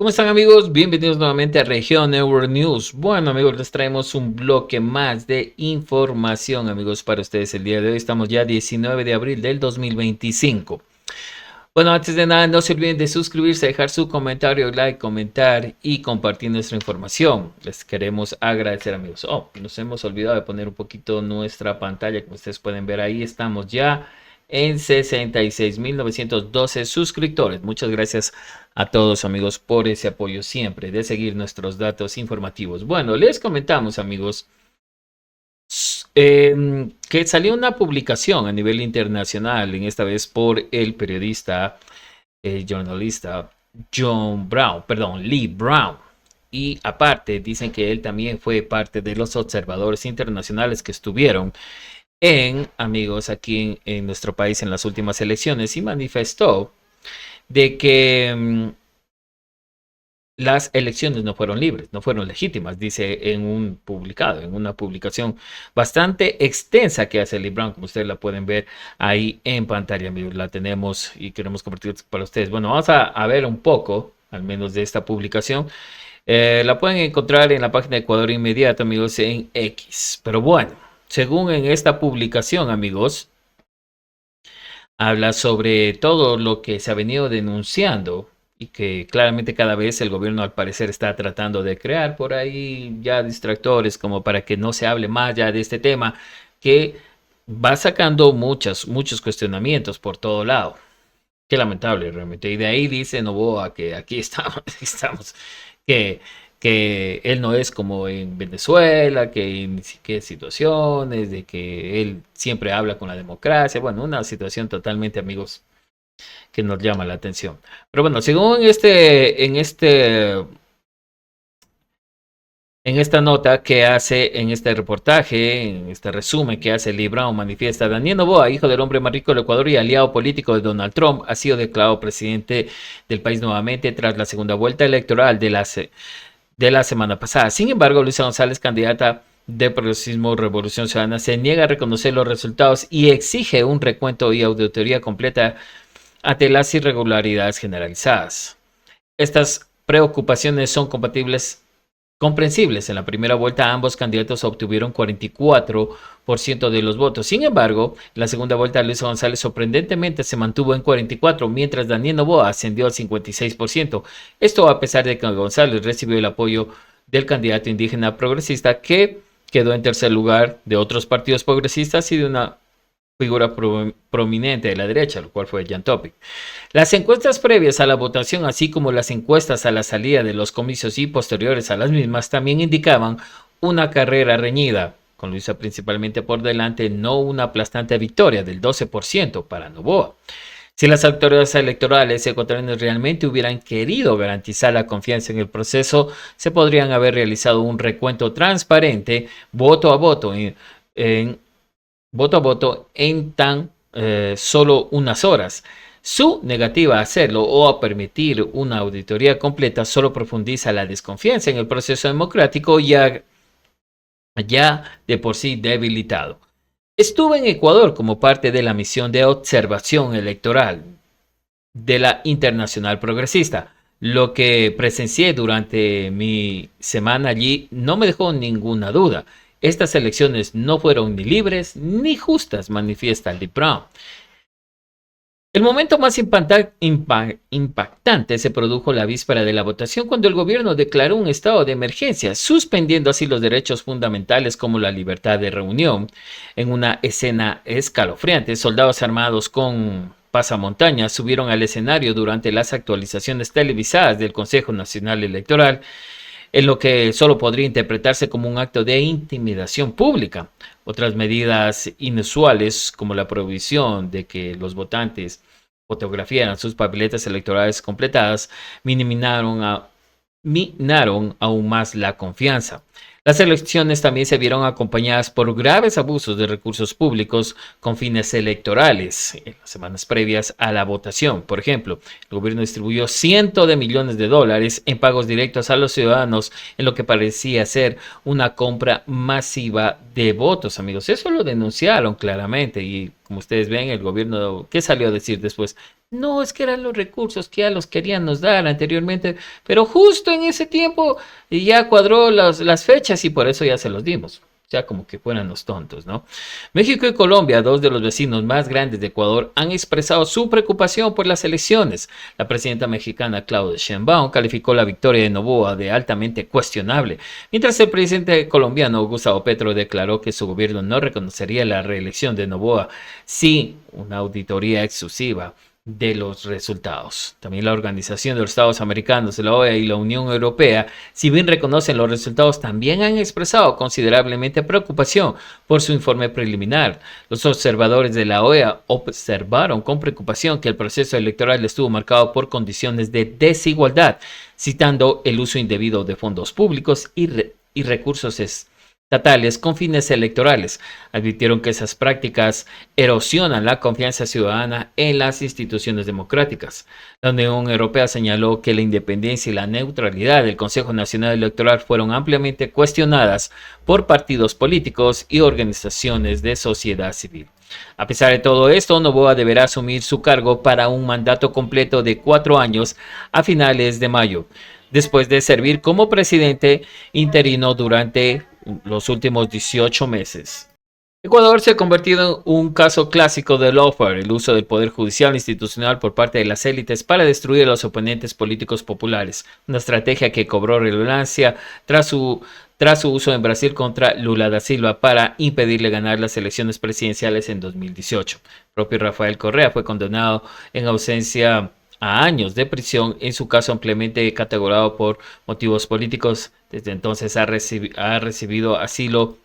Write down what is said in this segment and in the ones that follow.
¿Cómo están amigos? Bienvenidos nuevamente a Región Network News. Bueno amigos, les traemos un bloque más de información amigos para ustedes el día de hoy. Estamos ya 19 de abril del 2025. Bueno, antes de nada, no se olviden de suscribirse, dejar su comentario, like, comentar y compartir nuestra información. Les queremos agradecer amigos. Nos hemos olvidado de poner un poquito nuestra pantalla. Como ustedes pueden ver ahí, estamos ya en 66.912 suscriptores. Muchas gracias a todos amigos por ese apoyo siempre de seguir nuestros datos informativos. Bueno, les comentamos amigos que salió una publicación a nivel internacional, en esta vez por el periodista, jornalista Lee Brown. Y aparte dicen que él también fue parte de los observadores internacionales que estuvieron amigos, aquí en nuestro país en las últimas elecciones y manifestó de que las elecciones no fueron libres, no fueron legítimas, dice en una publicación bastante extensa que hace Lee Brown, como ustedes la pueden ver ahí en pantalla, amigos, la tenemos y queremos compartir para ustedes. Bueno, vamos a ver un poco, al menos de esta publicación. La pueden encontrar en la página de Ecuador Inmediato, amigos, en X. Pero bueno, según en esta publicación, amigos, habla sobre todo lo que se ha venido denunciando y que claramente cada vez el gobierno al parecer está tratando de crear por ahí ya distractores como para que no se hable más ya de este tema que va sacando muchos cuestionamientos por todo lado. Qué lamentable realmente. Y de ahí dice Noboa que aquí estamos, que, que él no es como en Venezuela, que ni siquiera situaciones, de que él siempre habla con la democracia. Bueno, una situación totalmente, amigos, que nos llama la atención. Pero bueno, según en esta nota que hace, en este reportaje, en este resumen que hace Lee Brown, manifiesta: Daniel Noboa, hijo del hombre más rico del Ecuador y aliado político de Donald Trump, ha sido declarado presidente del país nuevamente tras la segunda vuelta electoral de la semana pasada. Sin embargo, Luisa González, candidata de Progresismo Revolución Ciudadana, se niega a reconocer los resultados y exige un recuento y auditoría completa ante las irregularidades generalizadas. Estas preocupaciones son comprensibles. En la primera vuelta ambos candidatos obtuvieron 44% de los votos. Sin embargo, en la segunda vuelta Luis González sorprendentemente se mantuvo en 44%, mientras Daniel Noboa ascendió al 56%. Esto a pesar de que González recibió el apoyo del candidato indígena progresista, que quedó en tercer lugar, de otros partidos progresistas y de una figura prominente de la derecha, lo cual fue Jan Topic. Las encuestas previas a la votación, así como las encuestas a la salida de los comicios y posteriores a las mismas, también indicaban una carrera reñida, con Luisa principalmente por delante, no una aplastante victoria del 12% para Noboa. Si las autoridades electorales ecuatorianas realmente hubieran querido garantizar la confianza en el proceso, se podrían haber realizado un recuento transparente, voto a voto, en tan solo unas horas. Su negativa a hacerlo o a permitir una auditoría completa solo profundiza la desconfianza en el proceso democrático ya de por sí debilitado. Estuve en Ecuador como parte de la misión de observación electoral de la Internacional Progresista. Lo que presencié durante mi semana allí no me dejó ninguna duda. Estas elecciones no fueron ni libres ni justas, manifiesta Lee Brown. El momento más impactante se produjo la víspera de la votación, cuando el gobierno declaró un estado de emergencia, suspendiendo así los derechos fundamentales como la libertad de reunión. En una escena escalofriante, soldados armados con pasamontañas subieron al escenario durante las actualizaciones televisadas del Consejo Nacional Electoral, en lo que solo podría interpretarse como un acto de intimidación pública. Otras medidas inusuales, como la prohibición de que los votantes fotografiaran sus papeletas electorales completadas, minaron aún más la confianza. Las elecciones también se vieron acompañadas por graves abusos de recursos públicos con fines electorales en las semanas previas a la votación. Por ejemplo, el gobierno distribuyó cientos de millones de dólares en pagos directos a los ciudadanos en lo que parecía ser una compra masiva de votos, amigos. Eso lo denunciaron claramente y como ustedes ven, el gobierno, ¿qué salió a decir después? No, es que eran los recursos que ya los querían nos dar anteriormente, pero justo en ese tiempo ya cuadró las fechas y por eso ya se los dimos. Ya como que fueran los tontos, ¿no? México y Colombia, dos de los vecinos más grandes de Ecuador, han expresado su preocupación por las elecciones. La presidenta mexicana Claudia Sheinbaum calificó la victoria de Noboa de altamente cuestionable, mientras el presidente colombiano Gustavo Petro declaró que su gobierno no reconocería la reelección de Noboa sin una auditoría exclusiva de los resultados. También la Organización de los Estados Americanos, la OEA y la Unión Europea, si bien reconocen los resultados, también han expresado considerablemente preocupación por su informe preliminar. Los observadores de la OEA observaron con preocupación que el proceso electoral estuvo marcado por condiciones de desigualdad, citando el uso indebido de fondos públicos y recursos estatales con fines electorales. Advirtieron que esas prácticas erosionan la confianza ciudadana en las instituciones democráticas. La Unión Europea señaló que la independencia y la neutralidad del Consejo Nacional Electoral fueron ampliamente cuestionadas por partidos políticos y organizaciones de sociedad civil. A pesar de todo esto, Noboa deberá asumir su cargo para un mandato completo de 4 años a finales de mayo, después de servir como presidente interino durante los últimos 18 meses. Ecuador se ha convertido en un caso clásico de lawfare, el uso del poder judicial institucional por parte de las élites para destruir a los oponentes políticos populares, una estrategia que cobró relevancia tras su uso en Brasil contra Lula da Silva para impedirle ganar las elecciones presidenciales en 2018. El propio Rafael Correa fue condenado en ausencia a años de prisión, en su caso ampliamente categorizado por motivos políticos. Desde entonces ha recibido asilo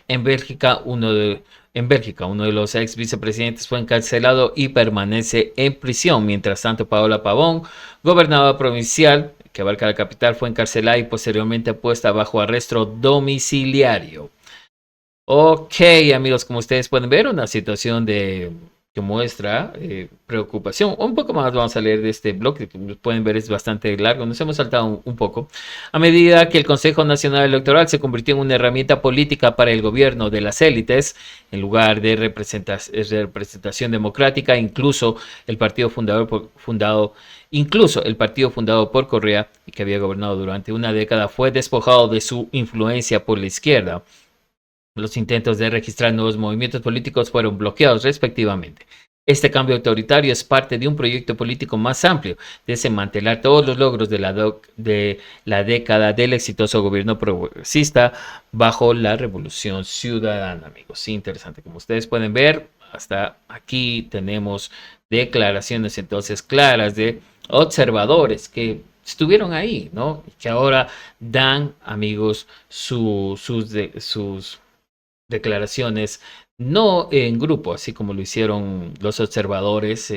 en Bélgica. Uno de los ex vicepresidentes fue encarcelado y permanece en prisión. Mientras tanto, Paola Pavón, gobernadora provincial que abarca la capital, fue encarcelada y posteriormente puesta bajo arresto domiciliario. Ok, amigos, como ustedes pueden ver, una situación que muestra preocupación. Un poco más vamos a leer de este blog, que como pueden ver es bastante largo, nos hemos saltado un poco. A medida que el Consejo Nacional Electoral se convirtió en una herramienta política para el gobierno de las élites, en lugar de representación democrática, incluso el partido fundado por Correa y que había gobernado durante una década fue despojado de su influencia por la izquierda. Los intentos de registrar nuevos movimientos políticos fueron bloqueados respectivamente. Este cambio autoritario es parte de un proyecto político más amplio de desmantelar todos los logros de la década del exitoso gobierno progresista bajo la Revolución Ciudadana, amigos. Sí, interesante. Como ustedes pueden ver, hasta aquí tenemos declaraciones entonces claras de observadores que estuvieron ahí, ¿no? Y que ahora dan, amigos, sus declaraciones, no en grupo, así como lo hicieron los observadores,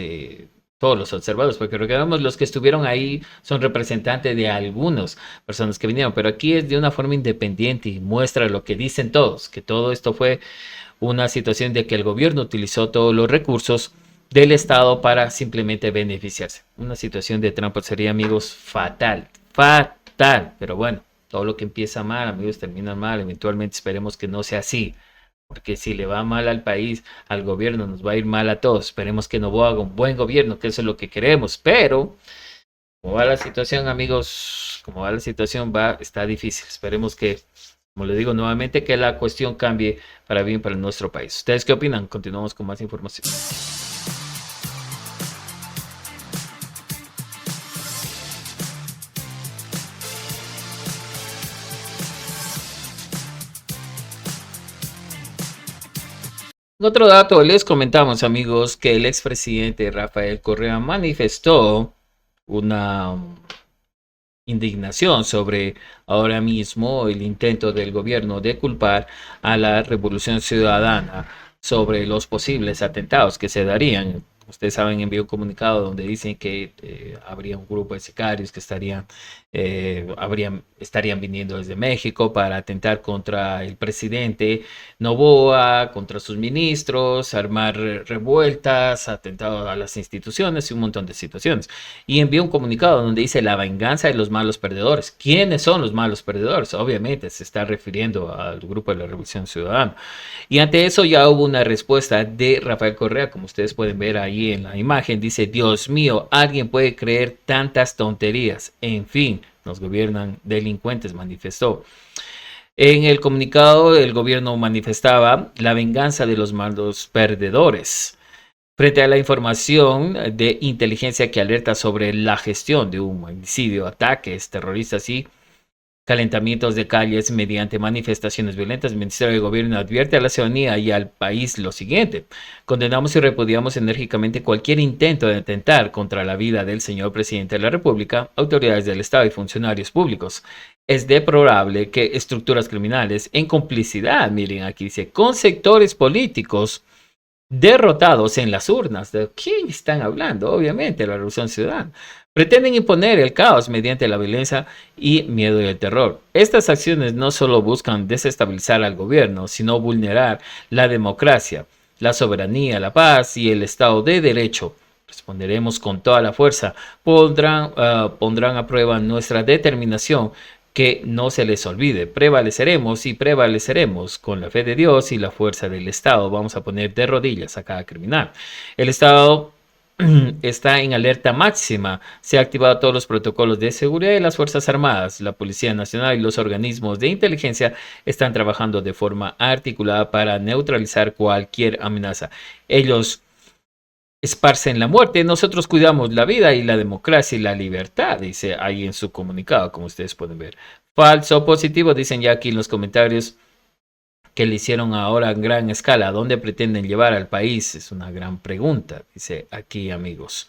todos los observadores, porque recordemos, los que estuvieron ahí son representantes de algunas personas que vinieron, pero aquí es de una forma independiente y muestra lo que dicen todos, que todo esto fue una situación de que el gobierno utilizó todos los recursos del Estado para simplemente beneficiarse. Una situación de trampa sería, amigos, fatal, fatal, pero bueno. Todo lo que empieza mal, amigos, termina mal. Eventualmente esperemos que no sea así. Porque si le va mal al país, al gobierno, nos va a ir mal a todos. Esperemos que Noboa haga un buen gobierno, que eso es lo que queremos. Pero, como va la situación, amigos, como va la situación, está difícil. Esperemos que, como le digo nuevamente, que la cuestión cambie para bien para nuestro país. ¿Ustedes qué opinan? Continuamos con más información. Otro dato, les comentamos, amigos, que el expresidente Rafael Correa manifestó una indignación sobre ahora mismo el intento del gobierno de culpar a la Revolución Ciudadana sobre los posibles atentados que se darían ustedes saben, envió un comunicado donde dicen que habría un grupo de sicarios que estarían viniendo desde México para atentar contra el presidente Noboa, contra sus ministros, armar revueltas, atentado a las instituciones y un montón de situaciones. Y envió un comunicado donde dice la venganza de los malos perdedores. ¿Quiénes son los malos perdedores? Obviamente se está refiriendo al grupo de la Revolución Ciudadana. Y ante eso ya hubo una respuesta de Rafael Correa, como ustedes pueden ver ahí en la imagen. Dice, Dios mío, ¿alguien puede creer tantas tonterías? En fin, nos gobiernan delincuentes, manifestó. En el comunicado, el gobierno manifestaba la venganza de los malos perdedores. Frente a la información de inteligencia que alerta sobre la gestión de un homicidio, ataques terroristas y calentamientos de calles mediante manifestaciones violentas, el Ministerio de Gobierno advierte a la ciudadanía y al país lo siguiente: condenamos y repudiamos enérgicamente cualquier intento de atentar contra la vida del señor presidente de la República, autoridades del Estado y funcionarios públicos. Es deplorable que estructuras criminales en complicidad, miren aquí dice, con sectores políticos derrotados en las urnas. ¿De quién están hablando? Obviamente, la Revolución Ciudadana. Pretenden imponer el caos mediante la violencia y miedo y el terror. Estas acciones no solo buscan desestabilizar al gobierno, sino vulnerar la democracia, la soberanía, la paz y el Estado de Derecho. Responderemos con toda la fuerza. Pondrán a prueba nuestra determinación. Que no se les olvide, prevaleceremos y prevaleceremos con la fe de Dios y la fuerza del Estado. Vamos a poner de rodillas a cada criminal. El Estado está en alerta máxima. Se han activado todos los protocolos de seguridad y las Fuerzas Armadas, la Policía Nacional y los organismos de inteligencia están trabajando de forma articulada para neutralizar cualquier amenaza. Ellos esparcen la muerte, nosotros cuidamos la vida y la democracia y la libertad, dice ahí en su comunicado, como ustedes pueden ver. Falso o positivo, dicen ya aquí en los comentarios que le hicieron ahora a gran escala. ¿A dónde pretenden llevar al país? Es una gran pregunta, dice aquí, amigos.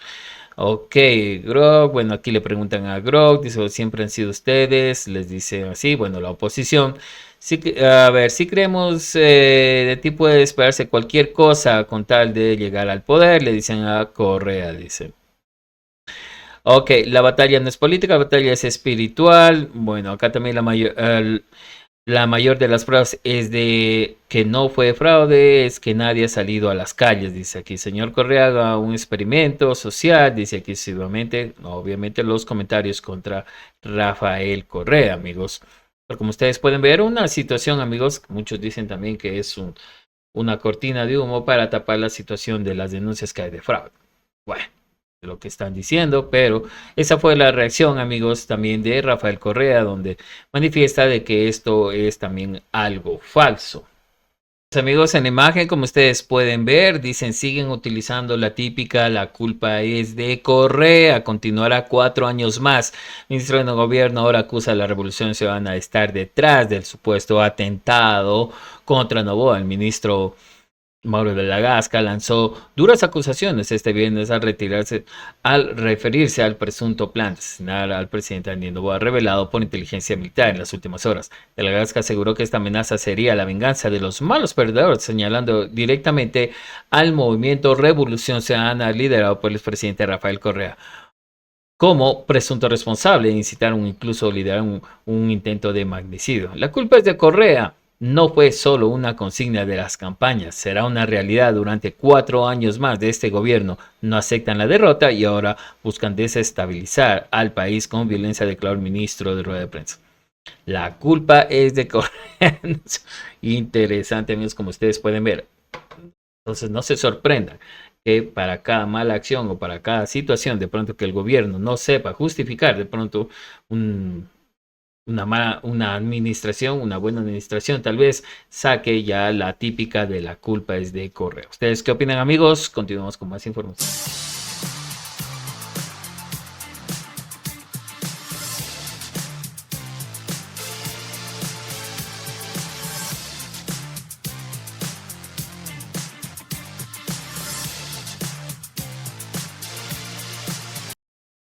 Ok, Grog, bueno, aquí le preguntan a Grog, dice, siempre han sido ustedes, les dice así, bueno, la oposición. Sí, a ver, si creemos de ti puede esperarse cualquier cosa con tal de llegar al poder, le dicen a Correa, dice. Ok, la batalla no es política, la batalla es espiritual. Bueno, acá también la mayor de las pruebas es de que no fue fraude, es que nadie ha salido a las calles, dice aquí. Señor Correa, haga un experimento social, dice aquí obviamente los comentarios contra Rafael Correa, amigos. Pero como ustedes pueden ver, una situación, amigos, muchos dicen también que es una cortina de humo para tapar la situación de las denuncias que hay de fraude. Bueno, de lo que están diciendo, pero esa fue la reacción, amigos, también de Rafael Correa, donde manifiesta de que esto es también algo falso. Amigos, en la imagen, como ustedes pueden ver, dicen, siguen utilizando la típica, la culpa es de Correa, continuará 4 años más. El ministro de Gobierno ahora acusa a la Revolución Ciudadana de estar detrás del supuesto atentado contra Noboa. El ministro Mauro de la Gasca lanzó duras acusaciones este viernes al referirse al presunto plan de asesinar al presidente Daniel Noboa revelado por inteligencia militar en las últimas horas. De la Gasca aseguró que esta amenaza sería la venganza de los malos perdedores, señalando directamente al movimiento Revolución Ciudadana liderado por el expresidente Rafael Correa como presunto responsable de incitar o incluso liderar un intento de magnicidio. La culpa es de Correa. No fue solo una consigna de las campañas, será una realidad durante 4 años más de este gobierno. No aceptan la derrota y ahora buscan desestabilizar al país con violencia, declaró el ministro de rueda de prensa. La culpa es de Correa. Interesante, amigos, como ustedes pueden ver. Entonces no se sorprendan que para cada mala acción o para cada situación, de pronto que el gobierno no sepa justificar de pronto una administración, una buena administración, tal vez saque ya la típica de la culpa es de Correa. ¿Ustedes qué opinan, amigos? Continuamos con más información.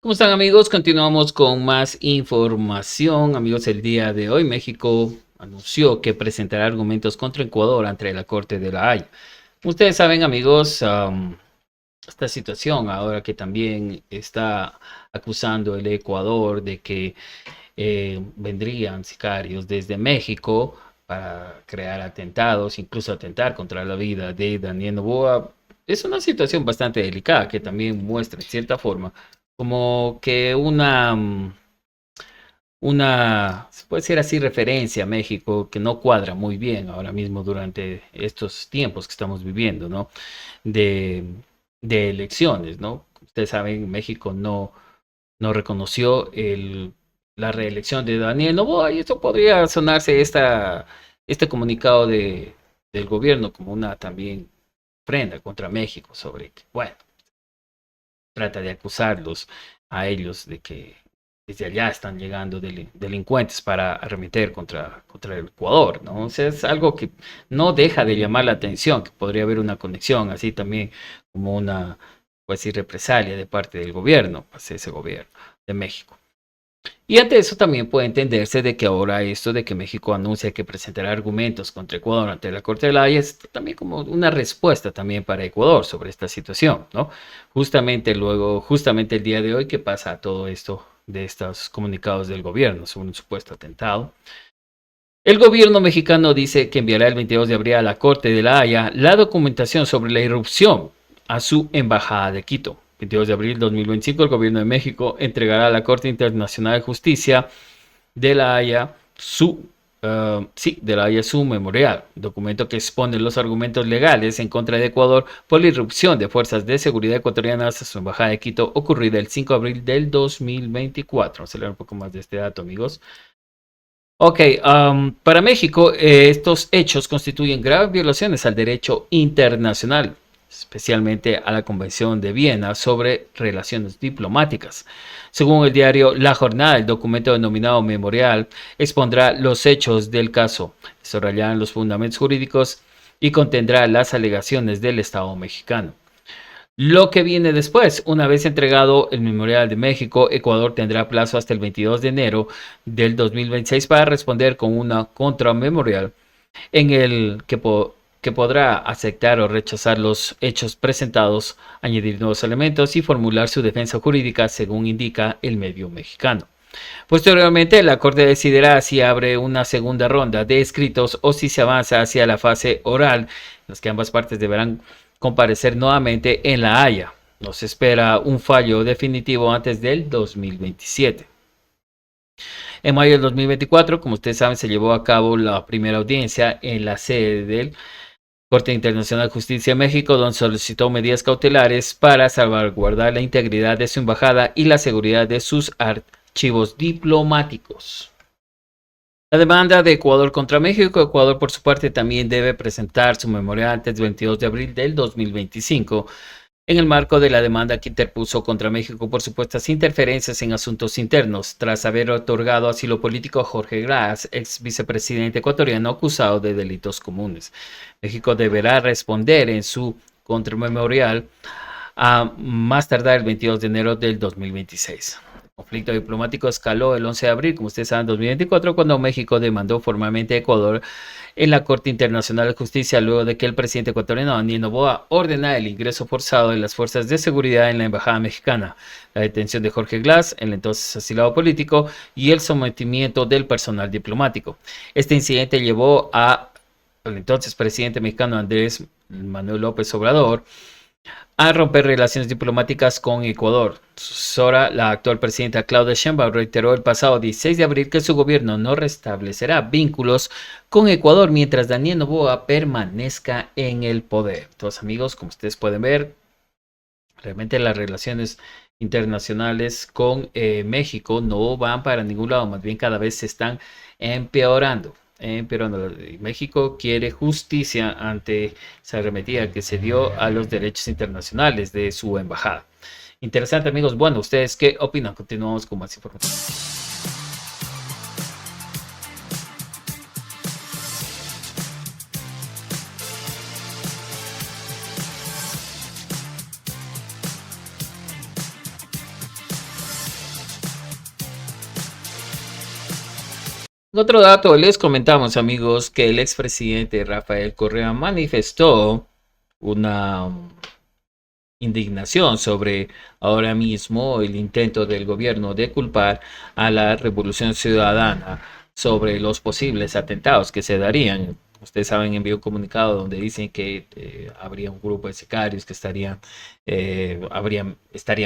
¿Cómo están, amigos? Continuamos con más información. Amigos, el día de hoy México anunció que presentará argumentos contra Ecuador ante la Corte de la Haya. Ustedes saben, amigos, esta situación, ahora que también está acusando el Ecuador de que vendrían sicarios desde México para crear atentados, incluso atentar contra la vida de Daniel Noboa. Es una situación bastante delicada que también muestra en cierta forma como que se puede decir así, referencia a México que no cuadra muy bien ahora mismo durante estos tiempos que estamos viviendo, ¿no? De, de elecciones, ¿no? Ustedes saben, México no reconoció la reelección de Daniel Noboa y esto podría sonarse este comunicado del gobierno como una también prenda contra México sobre que, bueno, trata de acusarlos a ellos de que desde allá están llegando delincuentes para arremeter contra el Ecuador, ¿no? O sea, es algo que no deja de llamar la atención, que podría haber una conexión, así también como una, pues sí, represalia de parte del gobierno, pues ese gobierno de México. Y ante eso también puede entenderse de que ahora esto de que México anuncia que presentará argumentos contra Ecuador ante la Corte de la Haya es también como una respuesta también para Ecuador sobre esta situación, ¿no? Justamente el día de hoy que pasa todo esto de estos comunicados del gobierno sobre un supuesto atentado. El gobierno mexicano dice que enviará el 22 de abril a la Corte de la Haya la documentación sobre la irrupción a su embajada de Quito. 22 de abril de 2025, el gobierno de México entregará a la Corte Internacional de Justicia de la Haya su memorial, documento que expone los argumentos legales en contra de Ecuador por la irrupción de fuerzas de seguridad ecuatorianas a su embajada de Quito ocurrida el 5 de abril del 2024. Vamos a leer un poco más de este dato, amigos. Ok, para México estos hechos constituyen graves violaciones al derecho internacional, especialmente a la Convención de Viena sobre relaciones diplomáticas. Según el diario La Jornada, el documento denominado Memorial expondrá los hechos del caso, desarrollará los fundamentos jurídicos y contendrá las alegaciones del Estado mexicano. Lo que viene después, una vez entregado el Memorial de México, Ecuador tendrá plazo hasta el 22 de enero del 2026 para responder con una contramemorial en el que podrá aceptar o rechazar los hechos presentados, añadir nuevos elementos y formular su defensa jurídica según indica el medio mexicano. Posteriormente, la Corte decidirá si abre una segunda ronda de escritos o si se avanza hacia la fase oral, en las que ambas partes deberán comparecer nuevamente en La Haya. Nos espera un fallo definitivo antes del 2027. En mayo del 2024, como ustedes saben, se llevó a cabo la primera audiencia en la sede del Corte Internacional de Justicia de México, donde solicitó medidas cautelares para salvaguardar la integridad de su embajada y la seguridad de sus archivos diplomáticos. La demanda de Ecuador contra México. Ecuador, por su parte, también debe presentar su memorial antes del 22 de abril del 2025, en el marco de la demanda que interpuso contra México por supuestas interferencias en asuntos internos, tras haber otorgado asilo político a Jorge Glass, ex vicepresidente ecuatoriano acusado de delitos comunes. México deberá responder en su contramemorial a más tardar el 22 de enero del 2026. El conflicto diplomático escaló el 11 de abril, como ustedes saben, 2024, cuando México demandó formalmente a Ecuador en la Corte Internacional de Justicia luego de que el presidente ecuatoriano Daniel Noboa ordenara el ingreso forzado de las fuerzas de seguridad en la embajada mexicana, la detención de Jorge Glass, el entonces asilado político, y el sometimiento del personal diplomático. Este incidente llevó al entonces presidente mexicano Andrés Manuel López Obrador a romper relaciones diplomáticas con Ecuador. Su sucesora, la actual presidenta Claudia Sheinbaum, reiteró el pasado 16 de abril que su gobierno no restablecerá vínculos con Ecuador mientras Daniel Noboa permanezca en el poder. Entonces, amigos, como ustedes pueden ver, realmente las relaciones internacionales con México no van para ningún lado, más bien cada vez se están empeorando. México quiere justicia ante esa arremetida que se dio a los derechos internacionales de su embajada. Interesante, amigos. Bueno, ¿ustedes qué opinan? Continuamos con más información. Otro dato, les comentamos, amigos, que el expresidente Rafael Correa manifestó una indignación sobre ahora mismo el intento del gobierno de culpar a la Revolución Ciudadana sobre los posibles atentados que se darían. Ustedes saben, envió un comunicado donde dicen que habría un grupo de sicarios que estarían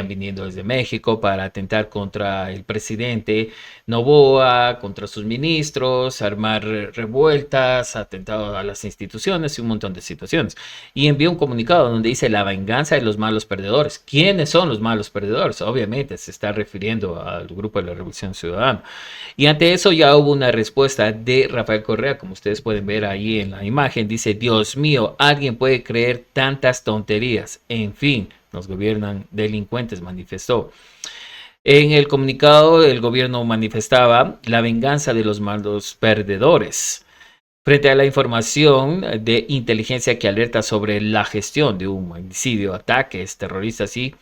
viniendo desde México para atentar contra el presidente Noboa, contra sus ministros, armar revueltas, atentados a las instituciones y un montón de situaciones. Y envió un comunicado donde dice la venganza de los malos perdedores. ¿Quiénes son los malos perdedores? Obviamente se está refiriendo al grupo de la Revolución Ciudadana. Y ante eso ya hubo una respuesta de Rafael Correa, como ustedes pueden ver ahí en la imagen. Dice, Dios mío, ¿alguien puede creer tantas tonterías? En fin, nos gobiernan delincuentes, manifestó. En el comunicado, el gobierno manifestaba la venganza de los malos perdedores. Frente a la información de inteligencia que alerta sobre la gestión de un homicidio, ataques terroristas y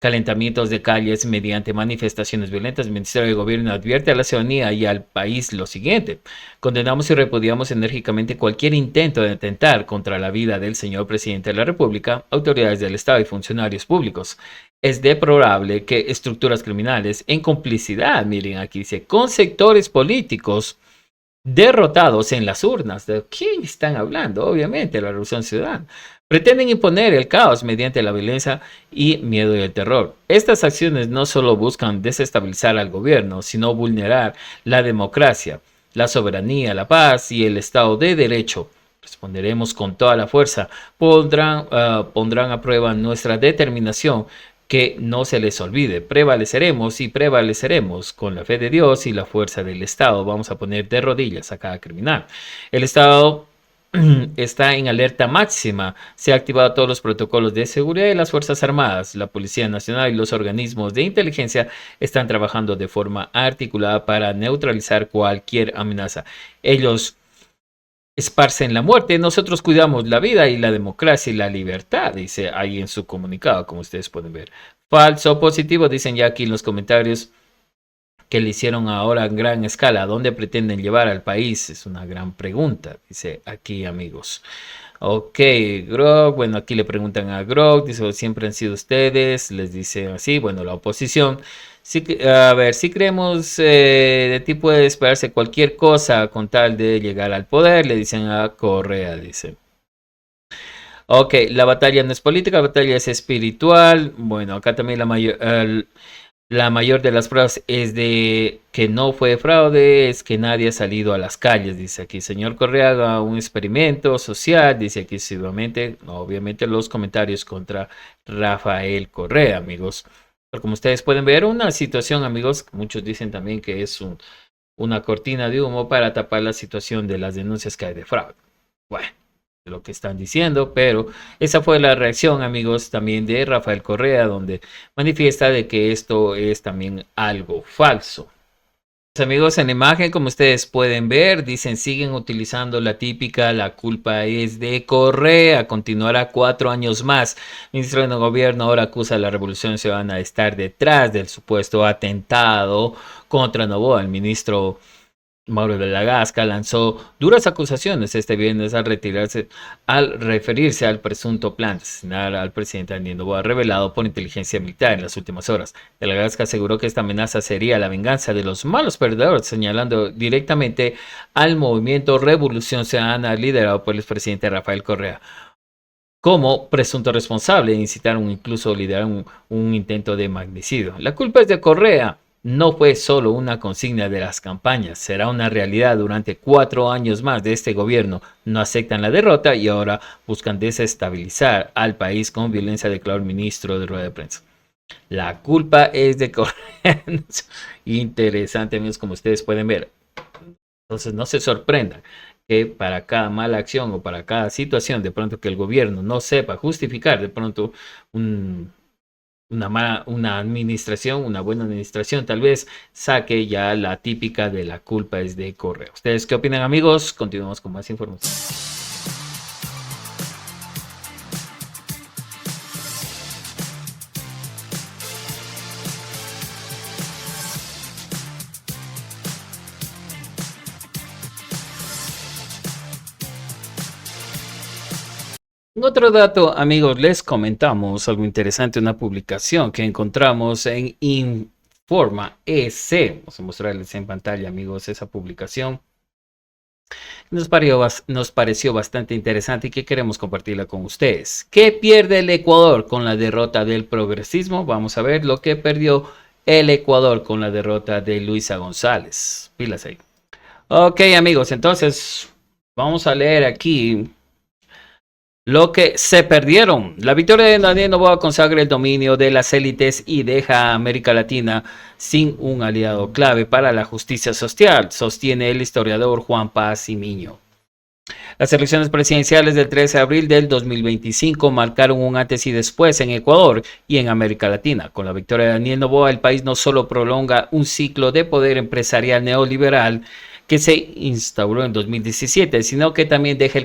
calentamientos de calles mediante manifestaciones violentas, el Ministerio de Gobierno advierte a la ciudadanía y al país lo siguiente: condenamos y repudiamos enérgicamente cualquier intento de atentar contra la vida del señor presidente de la República, autoridades del Estado y funcionarios públicos. Es deplorable que estructuras criminales en complicidad, miren aquí dice, con sectores políticos derrotados en las urnas. ¿De quién están hablando? Obviamente, la Revolución Ciudadana. Pretenden imponer el caos mediante la violencia y miedo y el terror. Estas acciones no solo buscan desestabilizar al gobierno, sino vulnerar la democracia, la soberanía, la paz y el Estado de Derecho. Responderemos con toda la fuerza. Pondrán a prueba nuestra determinación. Que no se les olvide, prevaleceremos y prevaleceremos con la fe de Dios y la fuerza del Estado. Vamos a poner de rodillas a cada criminal. El Estado está en alerta máxima. Se han activado todos los protocolos de seguridad y las Fuerzas Armadas, la Policía Nacional y los organismos de inteligencia están trabajando de forma articulada para neutralizar cualquier amenaza. Ellos esparcen la muerte, nosotros cuidamos la vida y la democracia y la libertad, dice ahí en su comunicado, como ustedes pueden ver. Falso o positivo, dicen ya aquí en los comentarios que le hicieron ahora en gran escala. ¿A dónde pretenden llevar al país? Es una gran pregunta, dice aquí, amigos. Ok, Grog, bueno, aquí le preguntan a Grog, dice, siempre han sido ustedes, les dice así, bueno, la oposición. Sí, a ver, si creemos de ti puede esperarse cualquier cosa con tal de llegar al poder, le dicen a Correa, dice. Ok, la batalla no es política, la batalla es espiritual. Bueno, acá también la mayor de las pruebas es de que no fue fraude, es que nadie ha salido a las calles, dice aquí. Señor Correa, haga un experimento social, dice aquí, obviamente los comentarios contra Rafael Correa, amigos. Pero como ustedes pueden ver, una situación, amigos, muchos dicen también que es una cortina de humo para tapar la situación de las denuncias que hay de fraude. Bueno, lo que están diciendo, pero esa fue la reacción, amigos, también de Rafael Correa, donde manifiesta de que esto es también algo falso. Amigos, en la imagen, como ustedes pueden ver, dicen, siguen utilizando la típica, la culpa es de Correa, continuará 4 años más. El ministro de Gobierno ahora acusa a la Revolución Ciudadana de estar detrás del supuesto atentado contra Noboa. El ministro Mauro de la Gasca lanzó duras acusaciones este viernes al referirse al presunto plan de asesinar al presidente Daniel Noboa revelado por inteligencia militar en las últimas horas. De la Gasca aseguró que esta amenaza sería la venganza de los malos perdedores, señalando directamente al movimiento Revolución Ciudadana liderado por el expresidente Rafael Correa como presunto responsable de incitar o incluso liderar un intento de magnicidio. La culpa es de Correa. No fue solo una consigna de las campañas, será una realidad durante 4 años más de este gobierno. No aceptan la derrota y ahora buscan desestabilizar al país con violencia, declaró el ministro de rueda de prensa. La culpa es de Correa. Interesante, amigos, como ustedes pueden ver. Entonces no se sorprendan que para cada mala acción o para cada situación, de pronto que el gobierno no sepa justificar de pronto una administración, una buena administración, tal vez saque ya la típica de la culpa es de Correa. ¿Ustedes qué opinan, amigos? Continuamos con más información. Otro dato, amigos, les comentamos algo interesante, una publicación que encontramos en Informa EC. Vamos a mostrarles en pantalla, amigos, esa publicación. Nos pareció bastante interesante y que queremos compartirla con ustedes. ¿Qué pierde el Ecuador con la derrota del progresismo? Vamos a ver lo que perdió el Ecuador con la derrota de Luisa González. Pilas ahí. Ok, amigos, entonces vamos a leer aquí lo que se perdieron. La victoria de Daniel Noboa consagra el dominio de las élites y deja a América Latina sin un aliado clave para la justicia social, sostiene el historiador Juan Paz Miño. Las elecciones presidenciales del 13 de abril del 2025 marcaron un antes y después en Ecuador y en América Latina. Con la victoria de Daniel Noboa, el país no solo prolonga un ciclo de poder empresarial neoliberal que se instauró en 2017, sino que también deja en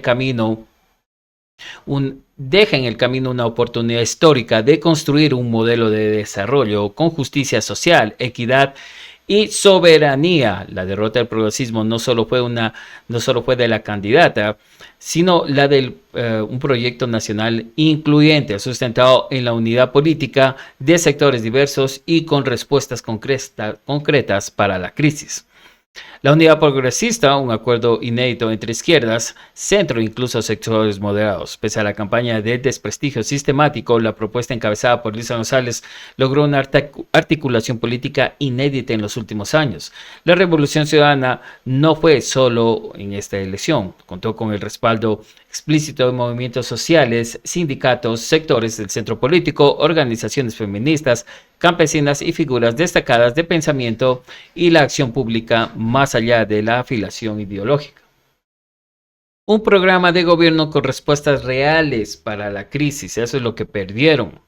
el camino una oportunidad histórica de construir un modelo de desarrollo con justicia social, equidad y soberanía. La derrota del progresismo no solo fue de la candidata, sino la de un proyecto nacional incluyente, sustentado en la unidad política de sectores diversos y con respuestas concretas para la crisis. La unidad progresista, un acuerdo inédito entre izquierdas, centro e incluso sectores moderados. Pese a la campaña de desprestigio sistemático, la propuesta encabezada por Luisa González logró una articulación política inédita en los últimos años. La Revolución Ciudadana no fue solo en esta elección, contó con el respaldo explícito de movimientos sociales, sindicatos, sectores del centro político, organizaciones feministas, campesinas y figuras destacadas de pensamiento y la acción pública más allá de la afiliación ideológica. Un programa de gobierno con respuestas reales para la crisis, eso es lo que perdieron.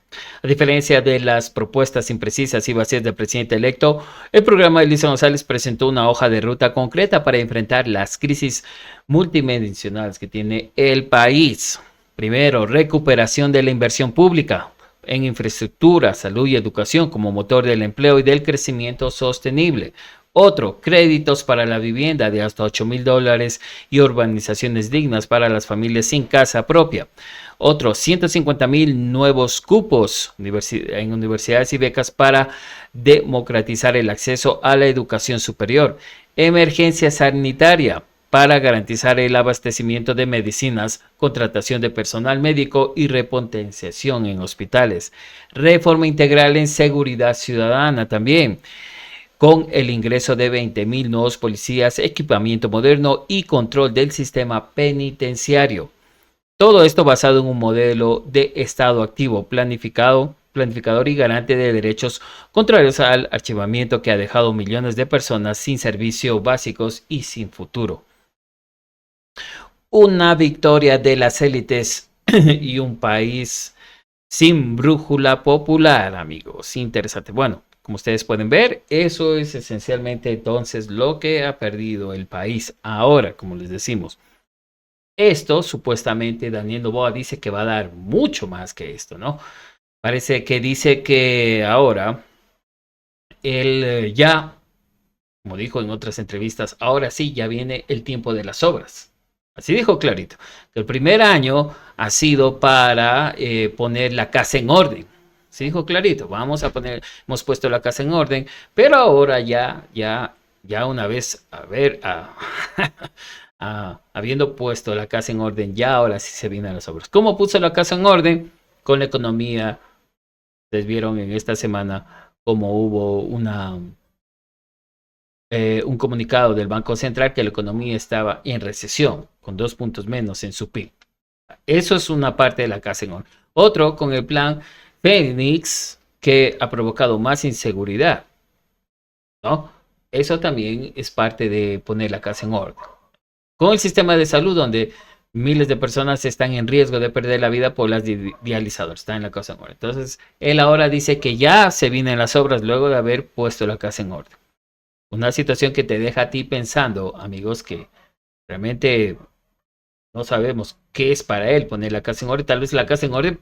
A diferencia de las propuestas imprecisas y vacías del presidente electo, el programa de Luisa González presentó una hoja de ruta concreta para enfrentar las crisis multidimensionales que tiene el país. Primero, recuperación de la inversión pública en infraestructura, salud y educación como motor del empleo y del crecimiento sostenible. Otro, créditos para la vivienda de hasta $8,000 y urbanizaciones dignas para las familias sin casa propia. Otro, 150,000 nuevos cupos en universidades y becas para democratizar el acceso a la educación superior. Emergencia sanitaria para garantizar el abastecimiento de medicinas, contratación de personal médico y repotenciación en hospitales. Reforma integral en seguridad ciudadana también, con el ingreso de 20,000 nuevos policías, equipamiento moderno y control del sistema penitenciario. Todo esto basado en un modelo de Estado activo, planificador y garante de derechos, contrarios al archivamiento que ha dejado millones de personas sin servicios básicos y sin futuro. Una victoria de las élites y un país sin brújula popular, amigos. Interesante. Bueno, como ustedes pueden ver, eso es esencialmente entonces lo que ha perdido el país. Ahora, como les decimos, esto supuestamente Daniel Noboa dice que va a dar mucho más que esto, ¿no? Parece que dice que ahora él ya, como dijo en otras entrevistas, ahora sí ya viene el tiempo de las obras. Así dijo clarito, que el primer año ha sido para poner la casa en orden. Se dijo clarito, hemos puesto la casa en orden, pero ahora ya una vez, habiendo puesto la casa en orden, ya ahora sí se vienen las obras. ¿Cómo puso la casa en orden? Con la economía. Ustedes vieron en esta semana cómo hubo un comunicado del Banco Central que la economía estaba en recesión, con 2 puntos menos en su PIB. Eso es una parte de la casa en orden. Otro, con el plan Fénix, que ha provocado más inseguridad, ¿no? Eso también es parte de poner la casa en orden. Con el sistema de salud, donde miles de personas están en riesgo de perder la vida por las dializadoras, está en la casa en orden. Entonces, él ahora dice que ya se vienen las obras luego de haber puesto la casa en orden. Una situación que te deja a ti pensando, amigos, que realmente no sabemos qué es para él poner la casa en orden. Tal vez la casa en orden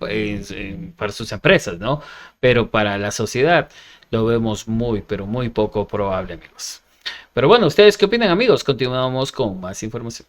para sus empresas, ¿no? Pero para la sociedad lo vemos muy, pero muy poco probable, amigos. Pero bueno, ¿ustedes qué opinan, amigos? Continuamos con más información.